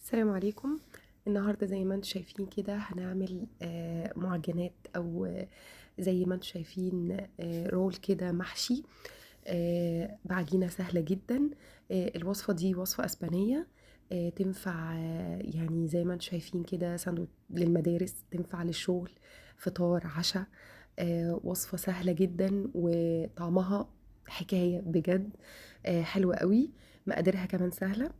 السلام عليكم. النهاردة زي ما انتم شايفين كده هنعمل معجنات او زي ما انتم شايفين رول كده محشي بعجينة سهلة جدا. الوصفة دي وصفة اسبانية، تنفع يعني زي ما انتم شايفين كده ساندوتش للمدارس، تنفع للشغل، فطار، عشاء. وصفة سهلة جدا وطعمها حكاية بجد، حلوة قوي. مقاديرها كمان سهلة.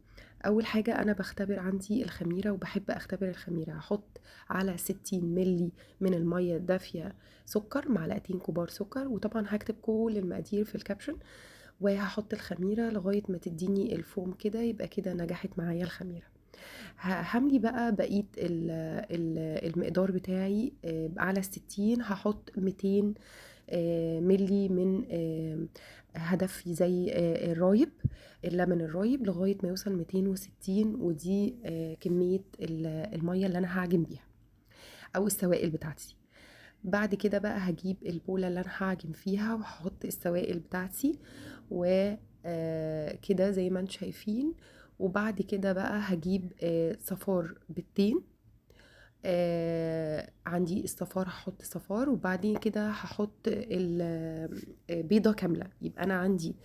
اول حاجة انا بختبر عندي الخميرة وبحب اختبر الخميرة. هحط على 60 ملي من المية الدافية سكر، معلقتين كبار سكر، وطبعا هكتب كل المقادير في الكابشن. وهحط الخميرة لغاية ما تديني الفوم كده، يبقى كده نجحت معايا الخميرة. هملي بقى بقية المقدار بتاعي على 60. هحط 200 ملي من هدفي زي الرايب، اللبن الرايب، لغاية ما يوصل 260. ودي كمية المية اللي انا هعجن بيها او السوائل بتاعتي. بعد كده بقى هجيب البولة اللي انا هعجن فيها وهحط السوائل بتاعتي وكده زي ما انتم شايفين. وبعد كده بقى هجيب صفار بيضتين. عندي الصفار، هحط صفار، وبعدين كده هحط بيضة كاملة. يبقى انا عندي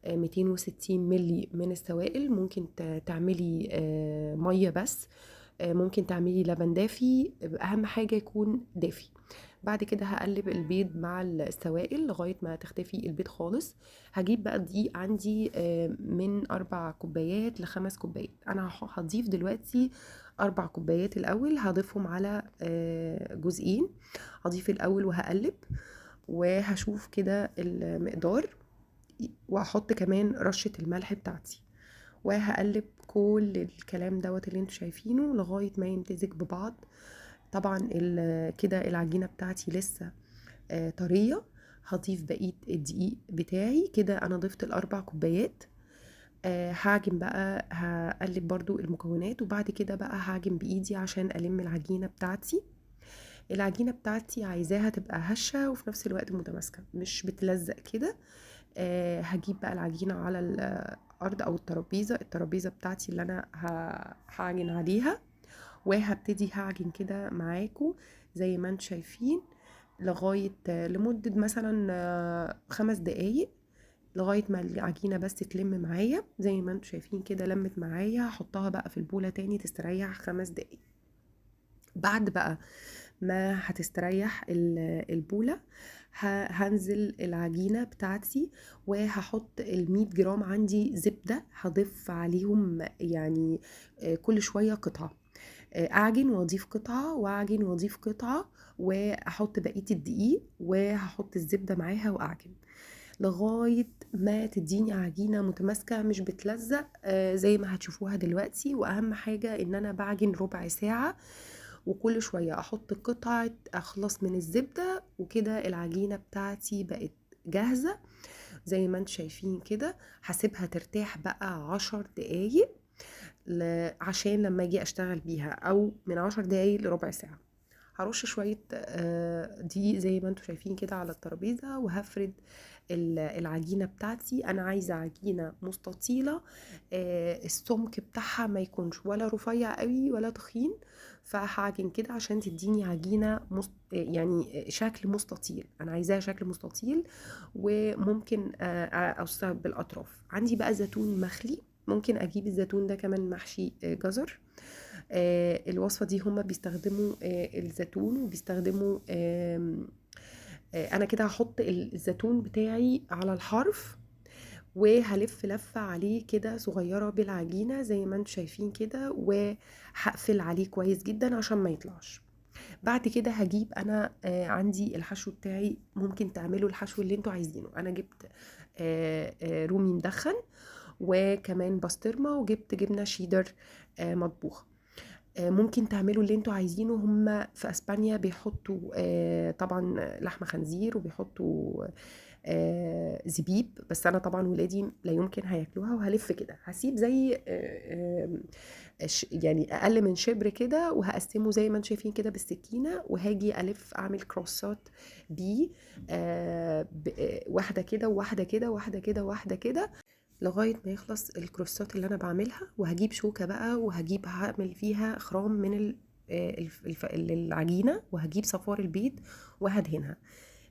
260 ملي من السوائل. ممكن تعملي مية بس، ممكن تعملي لبن دافي، اهم حاجة يكون دافي. بعد كده هقلب البيض مع السوائل لغاية ما تختفي البيض خالص. هجيب بقى دقيق عندي من 4 كوبايات ل5 كوبايات. انا هضيف دلوقتي 4 كوبايات الاول، هضيفهم على جزئين. هضيف الاول وهقلب وهشوف كده المقدار، وهحط كمان رشة الملح بتاعتي، وهقلب كل الكلام دوت اللي انتوا شايفينه لغاية ما يمتزج ببعض. طبعا كده العجينة بتاعتي لسه طرية. هضيف بقية الدقيق بتاعي. كده انا ضفت ال4 كوبايات. هعجن بقى، هقلب برضو المكونات، وبعد كده بقى هعجن بايدي عشان الم العجينة بتاعتي. العجينة بتاعتي عايزاها تبقى هشة وفي نفس الوقت متماسكة، مش بتلزق كده. هجيب بقى العجينة على الأرض أو الترابيزة بتاعتي اللي أنا هعجن عليها، وهبتدي هعجن كده معاكم زي ما انتم شايفين لغاية لمدة مثلا 5 دقايق، لغاية ما العجينة بس تلم معايا. زي ما انتم شايفين كده لمت معايا. هحطها بقى في البولة تاني تستريح 5 دقايق. بعد بقى ما هتستريح البولة، هنزل العجينة بتاعتي وهحط 100 جرام عندي زبدة. هضيف عليهم يعني كل شوية قطعة، اعجن واضيف قطعة واعجن واضيف قطعة، واحط بقية الدقيق وهحط الزبدة معاها واعجن لغاية ما تديني عجينة متماسكة مش بتلزق زي ما هتشوفوها دلوقتي. واهم حاجة ان انا بعجن ربع ساعة، وكل شوية احط قطعة اخلص من الزبدة. وكده العجينة بتاعتي بقت جاهزة زي ما انتم شايفين كده. هسيبها ترتاح بقى 10 دقايق عشان لما اجي اشتغل بيها، او من 10 دقايق لربع ساعة. هرش شوية دقيق زي ما انتم شايفين كده على الترابيزة، وهفرد العجينة بتاعتي. انا عايزة عجينة مستطيلة، السمك بتاعها ما يكونش ولا رفيع قوي ولا تخين. فهعجن كده عشان تديني عجينة يعني شكل مستطيل. انا عايزاها شكل مستطيل، وممكن اوسع بالاطراف. عندي بقى زيتون مخلي، ممكن اجيب الزيتون ده كمان محشي جزر. الوصفة دي هما بيستخدموا الزيتون، وبيستخدموا انا كده هحط الزيتون بتاعي على الحرف، وهلف لفة عليه كده صغيرة بالعجينة زي ما انتم شايفين كده، وهقفل عليه كويس جدا عشان ما يطلعش. بعد كده هجيب انا عندي الحشو بتاعي. ممكن تعملوا الحشو اللي انتوا عايزينه. انا جبت رومي مدخن، وكمان بسطرمة، وجبت جبنة شيدر مطبوخة. ممكن تعملوا اللي انتوا عايزينه. هم في اسبانيا بيحطوا طبعا لحمة خنزير، وبيحطوا زبيب، بس انا طبعا ولادي لا يمكن هياكلوها. وهلف كده، هسيب زي يعني اقل من شبر كده، وهقسمه زي ما انتم شايفين كده بالسكينة، وهاجي الف اعمل كروسات بيه واحدة كده وواحدة كده، واحدة كده واحدة كده. لغاية ما يخلص الكروستات اللي انا بعملها، وهجيب شوكة بقى هعمل فيها خرام من العجينة، وهجيب صفار البيض وهدهنها.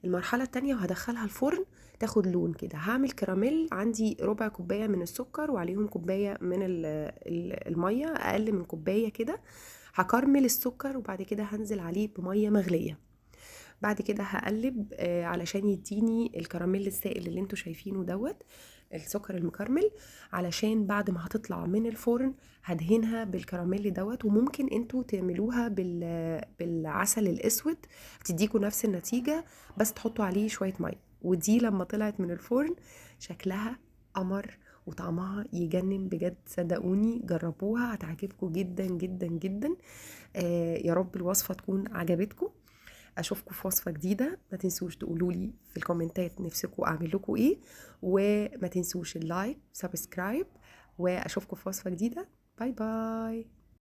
المرحلة التانية وهدخلها الفرن تاخد لون كده. هعمل كراميل، عندي ربع كوباية من السكر وعليهم كوباية من المية، اقل من كوباية كده. هكرمل السكر وبعد كده هنزل عليه بمية مغلية. بعد كده هقلب علشان يديني الكراميل السائل اللي انتوا شايفينه دوت، السكر المكرمل. علشان بعد ما هتطلع من الفرن هدهنها بالكراميل دوت. وممكن انتوا تعملوها بالعسل الاسود، هتديكوا نفس النتيجة، بس تحطوا عليه شوية مية. ودي لما طلعت من الفرن شكلها قمر وطعمها يجنن بجد. صدقوني جربوها هتعجبكم جدا جدا جدا. يا رب الوصفة تكون عجبتكم. اشوفكم في وصفة جديدة. ما تنسوش تقولوا لي في الكومنتات نفسكم اعمل لكم ايه، وما تنسوش اللايك سبسكرايب، واشوفكم في وصفة جديدة. باي باي.